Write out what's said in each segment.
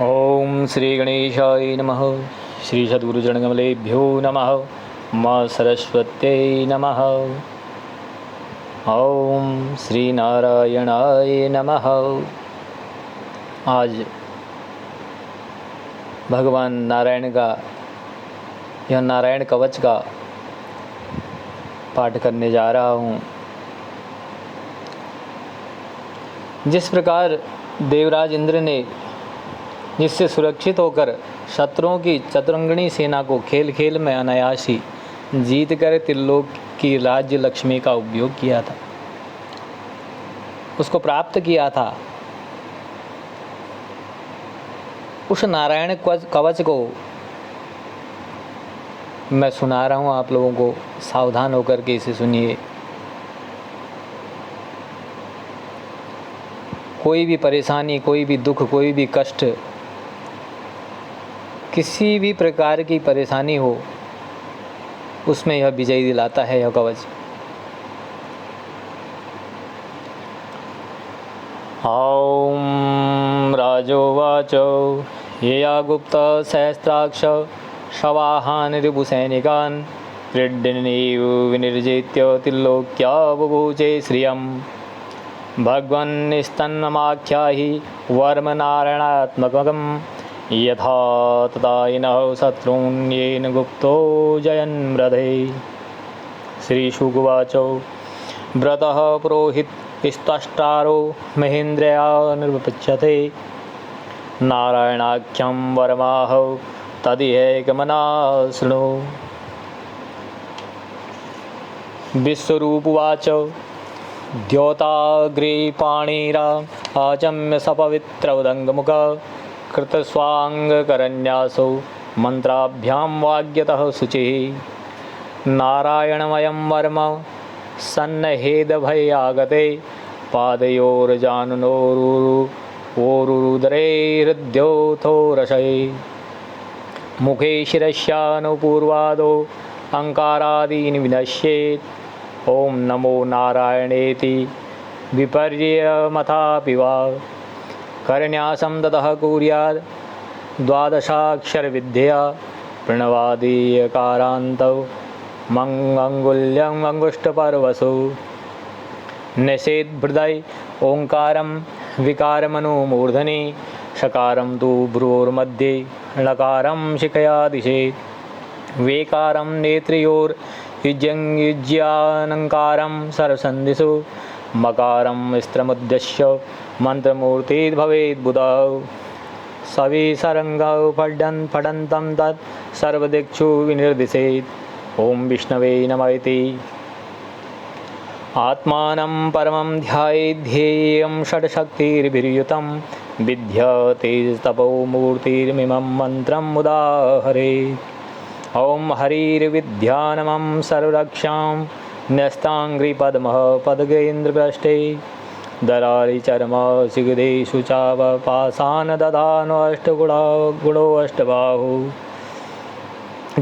ओम श्री गणेशाय नमः। श्री सद्गुरुचरणकमलेभ्यो नमः। माँ सरस्वत्यै नमः। ओम श्री नारायणाय नमः। आज भगवान नारायण का यह नारायण कवच का पाठ करने जा रहा हूँ। जिस प्रकार देवराज इंद्र ने जिससे सुरक्षित होकर शत्रुओं की चतुरंगणी सेना को खेल खेल में अनायास ही जीत कर त्रिलोक की राज्य लक्ष्मी का उपयोग किया था, उसको प्राप्त किया था, उस नारायण कवच को मैं सुना रहा हूँ आप लोगों को। सावधान होकर के इसे सुनिए। कोई भी परेशानी, कोई भी दुख, कोई भी कष्ट, किसी भी प्रकार की परेशानी हो, उसमें यह विजय दिलाता है यह कवच। ओम राजोवाच येया गुप्त सहस्राक्ष शवाहान रिपुसैनिकान् क्रीडनीव विनिर्जित्य त्रिलोक्या बुभुजे श्रियम् भगवन्निस्तन्नमाख्याहि वर्म नारायणात्मकम् यथा तदायिनः शत्रून् येन गुप्तो जयन्मृधे। श्रीशुकुवाच व्रतः पुरोहितस्तष्टारो महेन्द्रया निर्वपच्यते नारायणाख्यं वरमाह तदिहेकमना शृणु। विश्वरूपवाच द्योताग्रे पाणिरा आचम्य सपवित्रौदङ्गमुख कृतस्वाङ्गकरन्यासो मन्त्राभ्यां वाग्यतः शुचिः नारायणमयं वर्म सन्नहेदभयागते पादयोर्जानुनोरुरुदरे हृद्योऽथो रसये मुखे शिरस्यानुपूर्वादो अङ्कारादीन् विनश्येत्। ॐ नमो नारायणेति विपर्ययमथापि वा करन्यासं ततः कुर्यात् द्वादशाक्षरविद्यया प्रणवादीयकारान्तौ मङ्गुल्यं अङ्गुष्ठपर्वसु निषेद्धृदय ओङ्कारं विकारमनुमूर्धनि षकारं तु भ्रुवोर्मध्ये णकारं शिखया दिशेत् वेकारं नेत्रयोर्युज्यानङ्कारं सरसन्धिषु मकारं स्त्रमुद्देश्य मन्त्रमूर्तिर्भवेत् बुधौ सविसरङ्गौ फडन्तं तत् सर्वदिक्षु विनिर्दिशेत्। ॐ विष्णवे नमः इति आत्मानं परमं ध्यायेत् ध्येयं षड्शक्तिर्भिर्युतं विद्यते तपो मूर्तिर्मिमं मन्त्रम् उदाहरेत्। ॐ हरिर्विद्यानमं सर्वरक्षां न्यस्ताङ्घ्रिपद्मः पद्गेन्द्रपृष्ठे दरारिचर्म सिगदेषु चावपासान् दधानोऽष्टगुणोऽष्टबाहु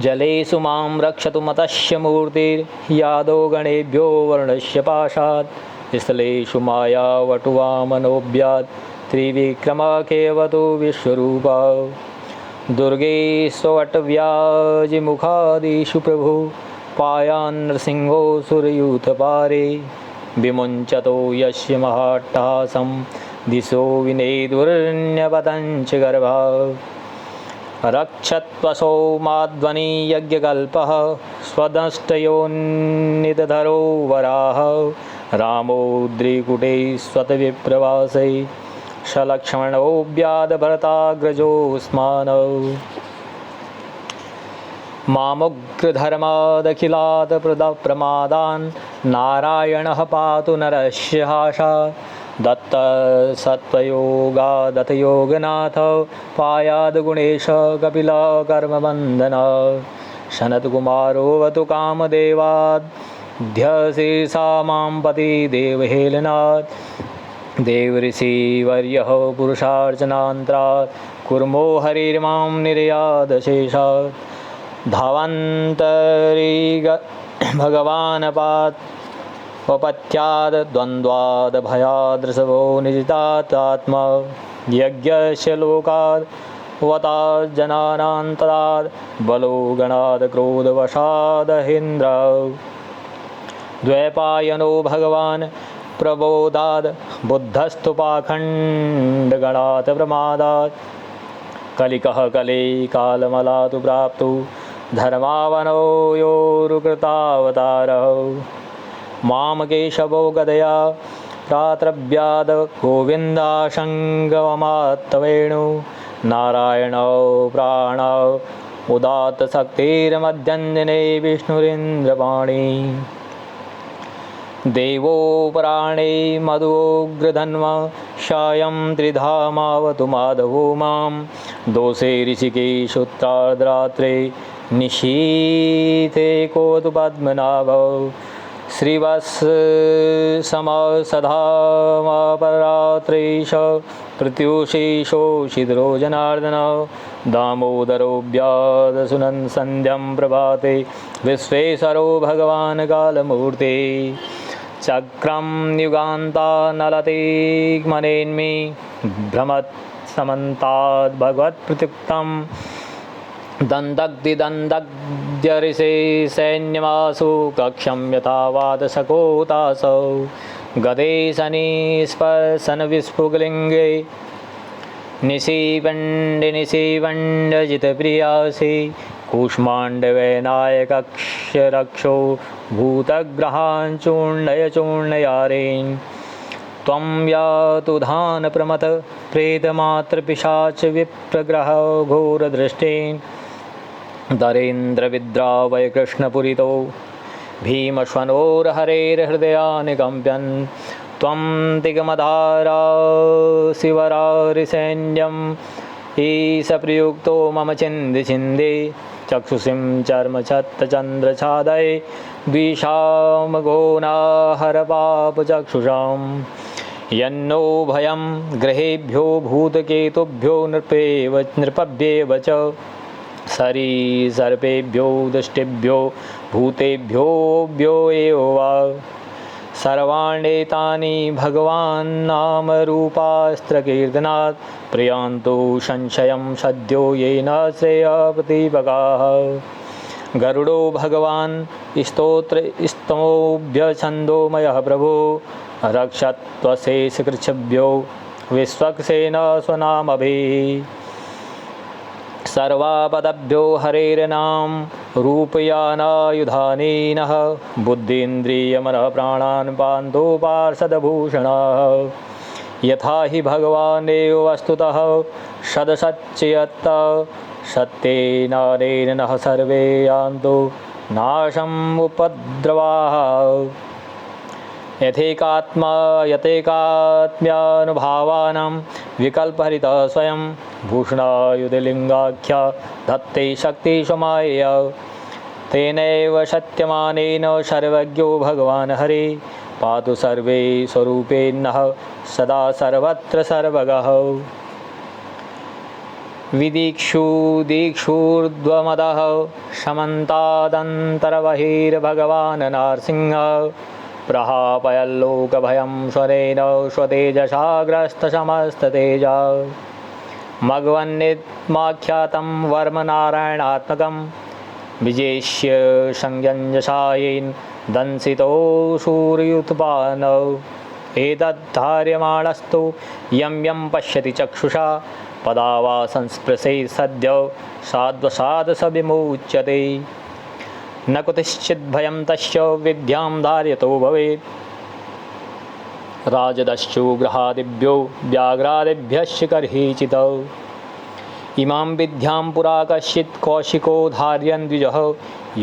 जलेषु मां रक्षतु मत्स्य मूर्तिर्यादो गणेभ्यो वर्णस्य पाशात् स्थलेषु मायावटुवामनोऽभ्यात् त्रिविक्रमकेवतु विश्वरूपा दुर्गेष्वटव्याजिमुखादिषु प्रभु पायान् नृसिंहो सुरयूथपारे विमुञ्चतो यस्य महाट्टहासं दिशो विनेदुर्न्यपतञ्च गर्भा रक्षत्वसौ माध्वनि यज्ञकल्पः स्वदष्टयोन्निदधरो वराह रामोद्रिकुटे स्वतविप्रवासै सलक्ष्मणो व्याधभरताग्रजोऽस्मान् मामुग्रधर्मादखिलात् प्रमादान् नारायणः पातु नरस्य हासा दत्तसत्त्वयोगादथयोगनाथ पायाद्गुणेश कपिलकर्मबन्धन सनत्कुमारोऽवतु कामदेवाध्यशीर्षा मां पति देवहेलनाथ देवऋषिवर्यः पुरुषार्चनान्त्रात् कुर्मो हरिर्मां निर्यादशेषात् धावन्तरिग भगवान् पात् उपपत्याद् द्वन्द्वाद् भयादृशवो निजितात्मा यज्ञस्य लोकाद् वतात् जनानां तदाद् बलो गणाद् क्रोधवशादहीन्द्र द्वैपायनो भगवान् प्रबोधाद् बुद्धस्तु पाखण्डगणात् प्रमादात् कलिकः कले कालमलातु प्राप्तु धर्मावनो योरुकृतावतारः माम केशवो गदया प्रातृव्याद गोविन्दाशङ्गममात्तवेणु नारायणो प्राण उदात्त शक्तिर्मध्यन्दिने विष्णुरिन्द्रपाणि देवोपराणे मधुग्रधन्वा शायं त्रिधामावतु माधवो मां दोषे ऋषिकेशोत्तराद्रात्रे निशीथे कोतु पद्मनाभो श्रीवत्स समसधामपरात्रेश प्रत्युषेशोषिद्रो जनार्दन दामोदरो व्यादसुनन् सन्ध्यं प्रभाते विश्वेश्वरो भगवान् कालमूर्ते चक्रं युगान्तानलतिग्मनेन्मि भ्रमत् समन्ताद् भगवत्प्रत्युक्तं दन्दग्धिदन्दग्ध्यरिषे सैन्यमासु कक्षं यथावादशकोतासौ गदे शनिस्पर्शन विस्फुगलिङ्गे निशिवण्डजितप्रियासि कूष्माण्डवैनायकक्षरक्षो भूतग्रहान् चूर्णय चूर्णयारेन् त्वं यातु धानप्रमथ प्रेतमात्रपिशाच विप्रग्रह घोरदृष्टेन् दरेन्द्रविद्रावय कृष्णपुरितो भीमश्वनोर्हरेर्हृदयानिकम्प्यन् त्वं तिगमधारा शिवरारिसैन्यम् ईशप्रयुक्तो मम छिन्दि छिन्दे चक्षुषीं चर्मछत्तचन्द्रछादये द्विषामघोनाहरपापचक्षुषां यन्नो भयं ग्रहेभ्यो भूतकेतुभ्यो नृपभ्येव च सरीसर्पेभ्यो दृष्टिभ्यो भूतेभ्यो एव वा सर्वाण्येतानि भगवान् नामरूपास्त्रकीर्तनात् प्रयान्तु संशयं सद्यो येन श्रेयप्रतिपगाः गरुडो भगवान् स्तोत्रस्तमोभ्यछन्दोमयः प्रभो रक्षत्वशेषकृच्छभ्यो विश्वक्सेन स्वनामभिः सर्वापदभ्यो हरेर्नाम रूपयानायुधानि नः बुद्धीन्द्रियमनः प्राणान् पान्तो पार्षदभूषणः यथा हि भगवानेव वस्तुतः सदसच्चयत् सत्येनानेन नः सर्वे यान्तो नाशम् उपद्रवाः यथेकात्मा यथेकात्म्यानुभावानां विकल्पहरितः स्वयं भूषणायुधलिङ्गाख्या धत्ते शक्तिशमायया तेनैव सत्यमानेन सर्वज्ञो भगवान् हरि पातु सर्वे स्वरूपेणः सदा सर्वत्र सर्वगः विदीक्षुदीक्षूर्ध्वमदः समन्तादन्तर्बहिर्भगवान् नारसिंहः प्रहापयल्लोकभयं स्वरेण स्वतेजसाग्रस्तसमस्ततेजा मघवन्नित्माख्यातं वर्मनारायणात्मकं विजेष्य संयञ्जसायेन दंसितो सूर्युत्पानौ एतद्धार्यमाणस्तु यं यं पश्यति चक्षुषा पदा वा संस्पृशे सद्य साद्वसाद स विमुच्यते न कुतश्चित् भयं तस्य विद्यां धार्यतो भवेत् राजदस्युग्रहादिभ्यो व्याघ्रादिभ्यश्च कर्हिचित् इमां विद्यां पुरा कश्चित् कौशिको धारयन् द्विजः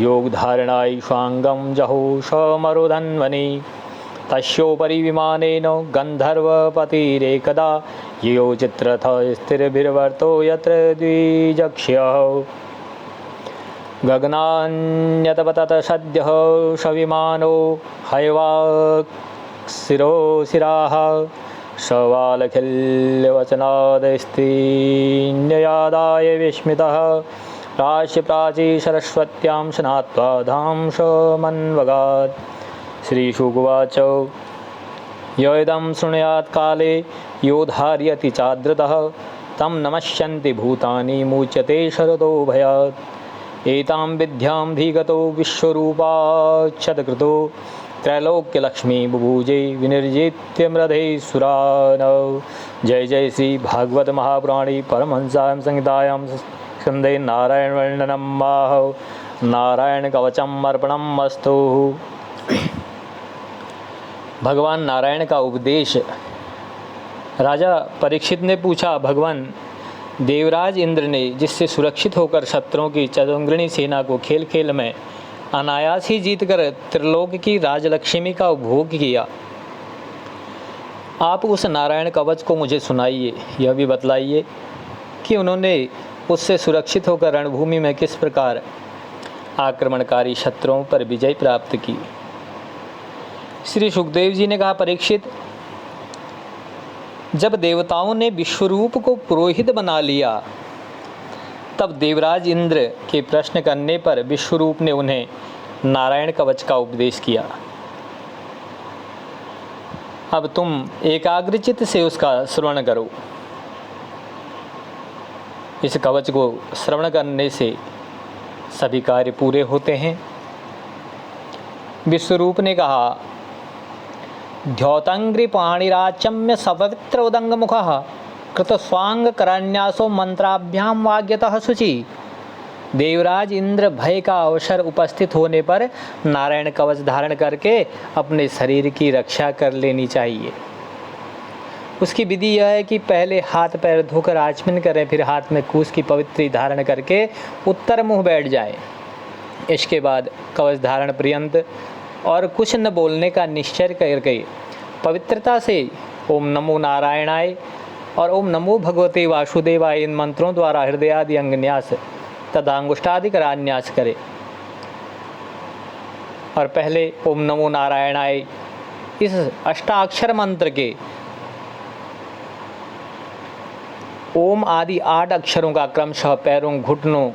योगधारणाय स्वाङ्गं जहो समरुधन्वने तस्योपरि विमानेन गन्धर्वपतिरेकदा यो चित्रथ स्थिरभिर्वर्तो यत्र द्विजक्ष्यः गगनान्यतपतत सद्यः सविमानो हैवाक्षिरोशिराः सवालखिल्यवचनादस्तीन्ययादाय विस्मितः प्राची सरस्वत्यां स्नात्वा धां समन्वगात् श्रीशुकुवाच योदं शृणुयात् काले यो धार्यति चाद्रतः तं नमस्यन्ति भूतानि मुच्यते शरदो भयात्। एतां विद्यां धीगतो विश्वरूपाच्छतकृतो त्रैलोक्यलक्ष्मी बुभुजे विनिर्जित्य मृधेसुरान्। जय जय श्री भागवत महापुराणे परमहंसायां संहितायां स्कंदे नारायण वर्णनम माह नारायण कवचम अर्पणम अस्तु। भगवान नारायण का उपदेश। राजा परीक्षित ने पूछा, भगवान देवराज इंद्र ने जिससे सुरक्षित होकर शत्रुओं की चतुर्ंगणी सेना को खेल खेल में अनायास ही जीतकर त्रिलोक की राजलक्ष्मी का उपभोग किया, आप उस नारायण कवच को मुझे सुनाइए। यह भी बतलाइए कि उन्होंने उससे सुरक्षित होकर रणभूमि में किस प्रकार आक्रमणकारी शत्रुओं पर विजय प्राप्त की। श्री सुखदेव जी ने कहा, परीक्षित, जब देवताओं ने विश्वरूप को पुरोहित बना लिया तब देवराज इंद्र के प्रश्न करने पर विश्वरूप ने उन्हें नारायण कवच का उपदेश किया। अब तुम एकाग्रचित्त से उसका श्रवण करो। इस कवच को श्रवण करने से सभी कार्य पूरे होते हैं। विश्वरूप ने कहा, द्योतंग्रि पाणिराचम्य सपवित्र उदंग मुख कृत स्वांग करन्यासो मंत्राभ्याम वाग्यतः शुचि। देवराज इंद्र भय का अवसर उपस्थित होने पर नारायण कवच धारण करके अपने शरीर की रक्षा कर लेनी चाहिए। उसकी विधि यह है कि पहले हाथ पैर धोकर आचमन करें, फिर हाथ में कूश की पवित्री धारण करके उत्तर मुँह बैठ जाए। इसके बाद कवच धारण पर्यंत और कुछ न बोलने का निश्चय करके पवित्रता से ओम नमो नारायणाय और ओम नमो भगवते वासुदेवाय इन मंत्रों द्वारा हृदयादि अंगन्यास तथा अंगुष्ठादि करान्यास करे। और पहले ओम नमो नारायणाय इस अष्टाक्षर मंत्र के ओम आदि 8 अक्षरों का क्रमशः पैरों, घुटनों,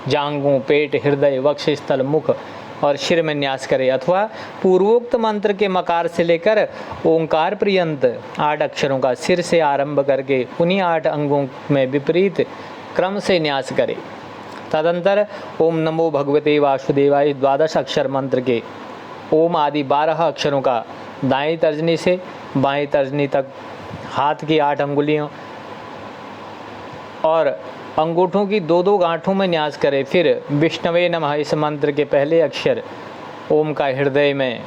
जांघों, पेट, हृदय, वक्षस्थल, मुख और सिर में न्यास करे, अथवा पूर्वोक्त मंत्र के मकार से लेकर ओंकार पर्यंत 8 अक्षरों का सिर से आरंभ करके उन्हीं 8 अंगों में विपरीत क्रम से न्यास करे। तदंतर ओम नमो भगवते वासुदेवाय 12 अक्षर मंत्र के ओम आदि 12 अक्षरों का दाएं तर्जनी से बाएं तर्जनी तक हाथ की 8 अंगुलियों और अंगूठों की 2-2 गांठों में न्यास करे। फिर विष्णवे नमः इस मंत्र के पहले अक्षर ओम का हृदय में,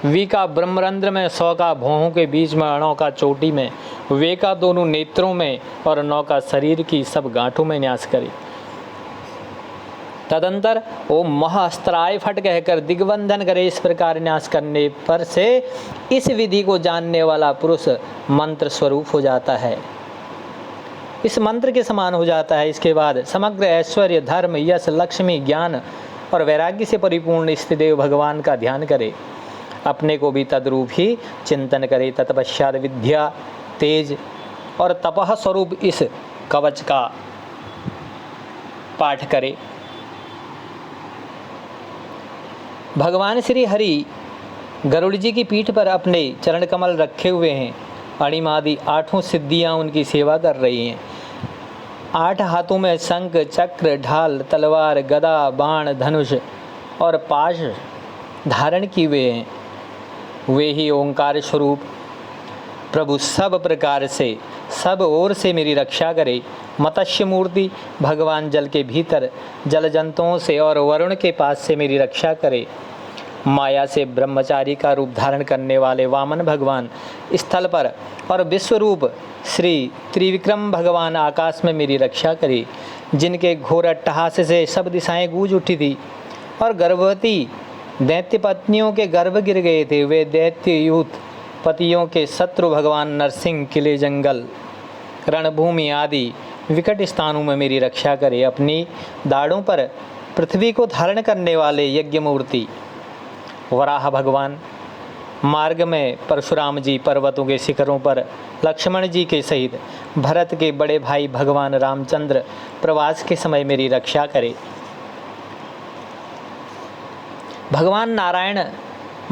वी का ब्रह्मरंध्र में, 100 का भौहों के बीच में, 9 का चोटी में, वे का दोनों नेत्रों में और 9 का शरीर की सब गांठों में न्यास करे। तदंतर ओम महास्त्राय फट कहकर दिग्बंधन करे। इस प्रकार न्यास करने पर से इस विधि को जानने वाला पुरुष मंत्र स्वरूप हो जाता है, इस मंत्र के समान हो जाता है। इसके बाद समग्र ऐश्वर्य, धर्म, यश, लक्ष्मी, ज्ञान और वैराग्य से परिपूर्ण इष्टदेव भगवान का ध्यान करे, अपने को भी तद्रूप ही चिंतन करे। तत्पश्चात विद्या, तेज और तपः स्वरूप इस कवच का पाठ करे। भगवान श्री हरि गरुड़ जी की पीठ पर अपने चरण कमल रखे हुए हैं। अणिमादि 8 सिद्धियां उनकी सेवा कर रही हैं। 8 हाथों में शंख, चक्र, ढाल, तलवार, गदा, बाण, धनुष और पाश धारण किए हुए हैं। वे ही ओंकार स्वरूप प्रभु सब प्रकार से, सब ओर से मेरी रक्षा करे। मत्स्य मूर्ति भगवान जल के भीतर जल जंतुओं से और वरुण के पास से मेरी रक्षा करे। माया से ब्रह्मचारी का रूप धारण करने वाले वामन भगवान स्थल पर और विश्वरूप श्री त्रिविक्रम भगवान आकाश में मेरी रक्षा करे। जिनके घोर अट्टहास से सब दिशाएं गूंज उठी थी और गर्भवती दैत्य पत्नियों के गर्भ गिर गए थे, वे दैत्य यूथ पतियों के शत्रु भगवान नरसिंह किले, जंगल, रणभूमि आदि विकट स्थानों में मेरी रक्षा करे। अपनी दाढ़ों पर पृथ्वी को धारण करने वाले यज्ञ मूर्ति वराह भगवान, मार्ग में परशुराम जी पर्वतों के शिखरों पर लक्ष्मण जी के सहित भरत के बड़े भाई भगवान रामचंद्र प्रवास के समय मेरी रक्षा करे। भगवान नारायण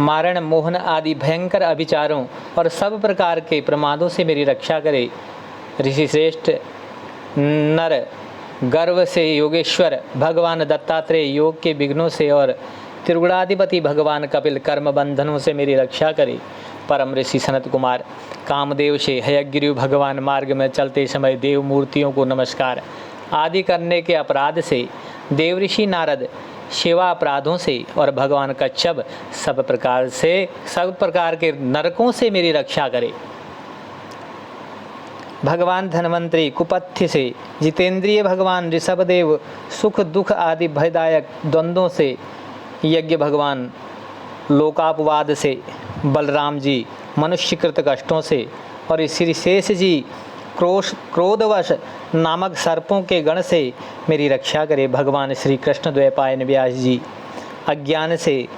मारण, मोहन आदि भयंकर अभिचारों और सब प्रकार के प्रमादों से मेरी रक्षा करे। ऋषि श्रेष्ठ नर गर्व से योगेश्वर भगवान दत्तात्रेय योग के विघ्नों से और त्रिगुणाधिपति भगवान कपिल कर्म बंधनों से मेरी रक्षा करे। परम ऋषि सनत कुमार कामदेव से हयग्रीव भगवान मार्ग में चलते समय देव मूर्तियों को नमस्कार आदि करने के अपराध से, देव ऋषि नारद सेवा अपराधों से और भगवान कच्छप सब प्रकार के नरकों से मेरी रक्षा करे। भगवान धन्वंतरी कुपथ्य से, जितेंद्रिय भगवान ऋषभदेव सुख दुख आदि भयदायक द्वंद्वों से, यज्ञ भगवान लोकापवाद से, बलराम जी मनुष्यकृत कष्टों से और श्री शेष जी क्रोधवश नामक सर्पों के गण से मेरी रक्षा करे। भगवान श्री कृष्ण द्वैपायन व्यास जी अज्ञान से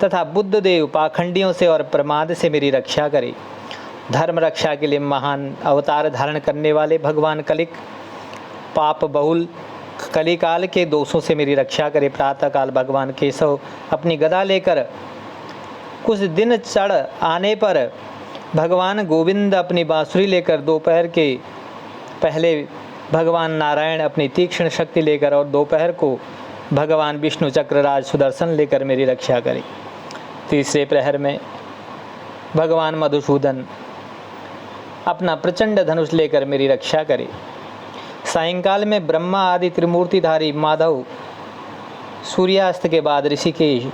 तथा बुद्धदेव पाखंडियों से और प्रमाद से मेरी रक्षा करे। धर्म रक्षा के लिए महान अवतार धारण करने वाले भगवान कलिक पाप बहुल कलिकाल के दोषों से मेरी रक्षा करे। प्रातःकाल भगवान केशव अपनी गदा लेकर, कुछ दिन चढ़ आने पर भगवान गोविंद अपनी बांसुरी लेकर, दोपहर के पहले भगवान नारायण अपनी तीक्ष्ण शक्ति लेकर और दोपहर को भगवान विष्णु चक्रराज सुदर्शन लेकर मेरी रक्षा करे। तीसरे प्रहर में भगवान मधुसूदन अपना प्रचंड धनुष लेकर मेरी रक्षा करे। सायंकाल में ब्रह्मा आदि त्रिमूर्तिधारी माधव सूर्यास्त के बाद ऋषिकेश,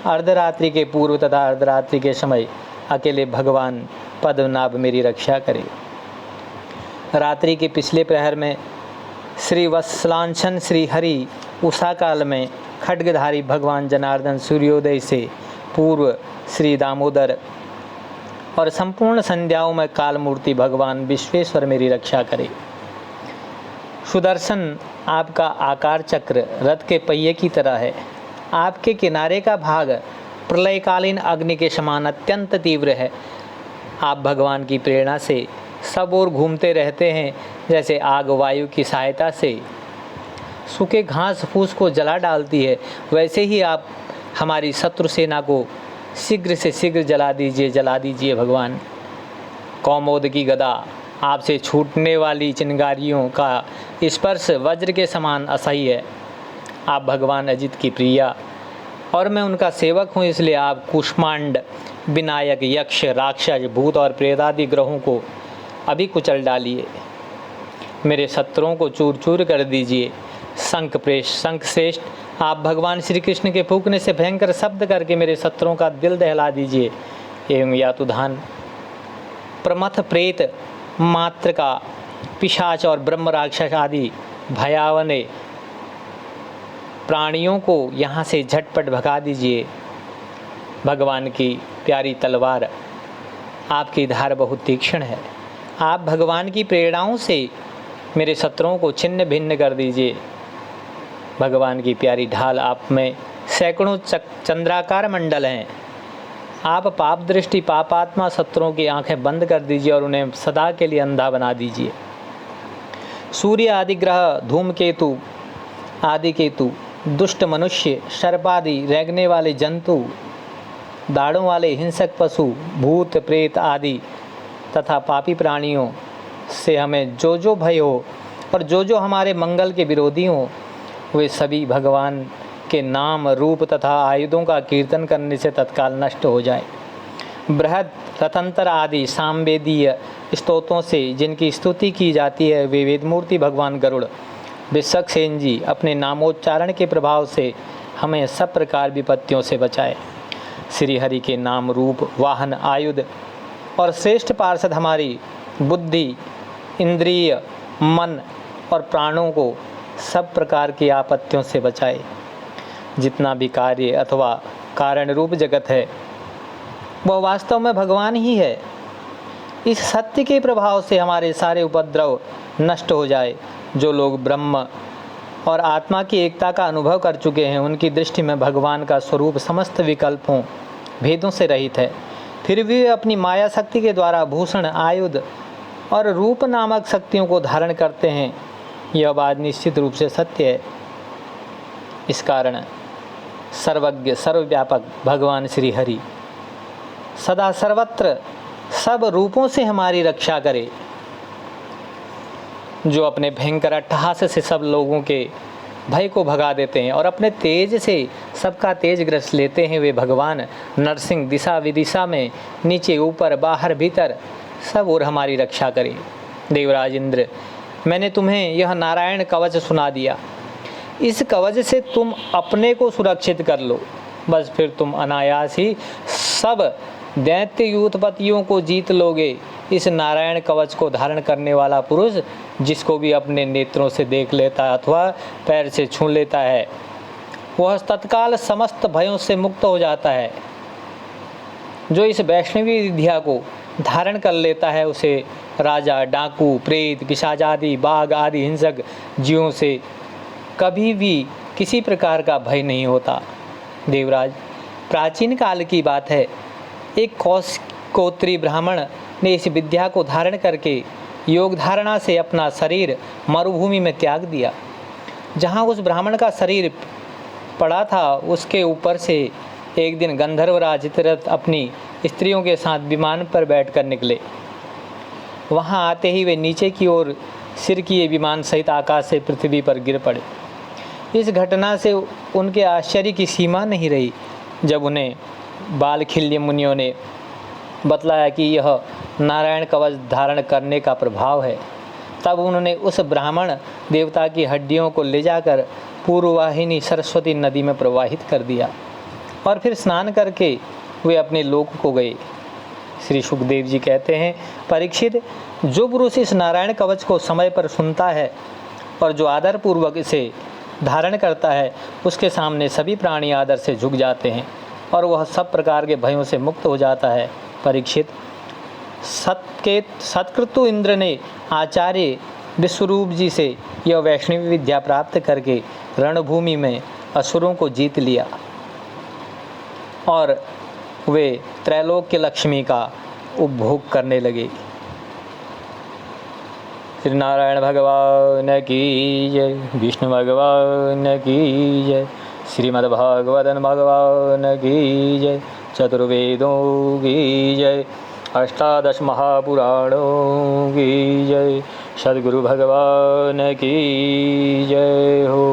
अर्धरात्रि के पूर्व तथा अर्धरात्रि के समय अकेले भगवान पद्मनाभ मेरी रक्षा करे। रात्रि के पिछले प्रहर में श्री वत्सलांछन श्री हरि, उषा काल में खड्गधारी भगवान जनार्दन, सूर्योदय से पूर्व श्री दामोदर और संपूर्ण संध्याओं में काल मूर्ति भगवान विश्वेश्वर मेरी रक्षा करे। सुदर्शन आपका आकार चक्र रथ के पहिए की तरह है। आपके किनारे का भाग प्रलयकालीन अग्नि के समान अत्यंत तीव्र है। आप भगवान की प्रेरणा से सब ओर घूमते रहते हैं, जैसे आग वायु की सहायता से सूखे घास फूस को जला डालती है, वैसे ही आप हमारी शत्रु सेना को शीघ्र से शीघ्र जला दीजिए भगवान। कौमोद की गदा, आपसे छूटने वाली चिंगारियों का स्पर्श वज्र के समान असह्य है। आप भगवान अजित की प्रिया और मैं उनका सेवक हूँ, इसलिए आप कुष्मांड, विनायक, यक्ष, राक्षस, भूत और प्रेत आदि ग्रहों को अभी कुचल डालिए। मेरे शत्रुओं को चूर चूर कर दीजिए। शंख श्रेष्ठ, आप भगवान श्री कृष्ण के फूंकने से भयंकर शब्द करके मेरे शत्रुओं का दिल दहला दीजिए। एवं यातुधान, प्रमथ, प्रेत, मातृका, पिशाच और ब्रह्म राक्षस आदि भयावने प्राणियों को यहाँ से झटपट भगा दीजिए। भगवान की प्यारी तलवार, आपकी धार बहुत तीक्ष्ण है। आप भगवान की प्रेरणाओं से मेरे शत्रुओं को छिन्न भिन्न कर दीजिए। भगवान की प्यारी ढाल, आप में सैकड़ों चंद्राकार मंडल हैं। आप पाप दृष्टि पापात्मा शत्रुओं की आंखें बंद कर दीजिए और उन्हें सदा के लिए अंधा बना दीजिए। सूर्य आदि ग्रह, धूमकेतु आदि केतु, दुष्ट मनुष्य, सर्पादि रेंगने वाले जंतु, दाढ़ों वाले हिंसक पशु, भूत प्रेत आदि तथा पापी प्राणियों से हमें जो भय हो और जो हमारे मंगल के विरोधी हों, वे सभी भगवान के नाम, रूप तथा आयुधों का कीर्तन करने से तत्काल नष्ट हो जाए। बृहद, रतंतर आदि सामवेदीय स्तोत्रों से जिनकी स्तुति की जाती है, वे वेदमूर्ति भगवान गरुड़, विश्वक्सेन जी अपने नामोच्चारण के प्रभाव से हमें सब प्रकार विपत्तियों से बचाए। श्री हरि के नाम, रूप, वाहन, आयुध और श्रेष्ठ पार्षद हमारी बुद्धि, इंद्रिय, मन और प्राणों को सब प्रकार की आपत्तियों से बचाए। जितना भी कार्य अथवा कारण रूप जगत है, वह वास्तव में भगवान ही है। इस सत्य के प्रभाव से हमारे सारे उपद्रव नष्ट हो जाए। जो लोग ब्रह्म और आत्मा की एकता का अनुभव कर चुके हैं, उनकी दृष्टि में भगवान का स्वरूप समस्त विकल्पों, भेदों से रहित है। फिर भी वे अपनी माया शक्ति के द्वारा भूषण, आयुध और रूप नामक शक्तियों को धारण करते हैं। यह बात निश्चित रूप से सत्य है। इस कारण सर्वज्ञ सर्वव्यापक भगवान श्री हरि सदा सर्वत्र सब रूपों से हमारी रक्षा करे, जो अपने भयंकर अट्टहास से सब लोगों के भय को भगा देते हैं और अपने तेज से सबका तेज ग्रस लेते हैं, वे भगवान नरसिंह दिशा विदिशा में नीचे ऊपर बाहर भीतर सब और हमारी रक्षा करे। देवराज इंद्र, मैंने तुम्हें यह नारायण कवच सुना दिया, इस कवच से तुम अपने को सुरक्षित कर लो, बस फिर तुम अनायास ही सब दैत्य यूथपतियों को जीत लोगे। इस नारायण कवच को धारण करने वाला पुरुष जिसको भी अपने नेत्रों से देख लेता है अथवा पैर से छू लेता है, वह तत्काल समस्त भयों से मुक्त हो जाता है। जो इस वैष्णवी विद्या को धारण कर लेता है, उसे राजा, डाकू, प्रेत, पिशाच आदि, बाघ आदि हिंसक जीवों से कभी भी किसी प्रकार का भय नहीं होता। देवराज, प्राचीन काल की बात है, एक कौशकोत्री ब्राह्मण ने इस विद्या को धारण करके योग धारणा से अपना शरीर मरुभूमि में त्याग दिया। जहाँ उस ब्राह्मण का शरीर पड़ा था, उसके ऊपर से एक दिन गंधर्वराज चित्ररथ अपनी स्त्रियों के साथ विमान पर बैठकर निकले। वहाँ आते ही वे नीचे की ओर सिर किए विमान सहित आकाश से पृथ्वी पर गिर पड़े। इस घटना से उनके आश्चर्य की सीमा नहीं रही। जब उन्हें बालखिल्य मुनियों ने बतलाया कि यह नारायण कवच धारण करने का प्रभाव है, तब उन्होंने उस ब्राह्मण देवता की हड्डियों को ले जाकर पूर्ववाहिनी सरस्वती नदी में प्रवाहित कर दिया और फिर स्नान करके वे अपने लोक को गए। श्री सुखदेव जी कहते हैं, परीक्षित, जो पुरुष इस नारायण कवच को समय पर सुनता है और जो आदर पूर्वक इसे धारण करता है, उसके सामने सभी प्राणी आदर से झुक जाते हैं और वह सब प्रकार के भयों से मुक्त हो जाता है। परीक्षित, सत्कृतु इंद्र ने आचार्य विश्वरूप जी से यह वैष्णवी विद्या प्राप्त करके रणभूमि में असुरों को जीत लिया और वे त्रैलोक्य लक्ष्मी का उपभोग करने लगे। श्री नारायण भगवान की जय, विष्णु भगवान की जय, श्रीमद्भागवतन भगवान की जय, चतुर्वेदों की जय, अष्टादश महापुराणों की जय, सद्गुरु भगवान की जय हो।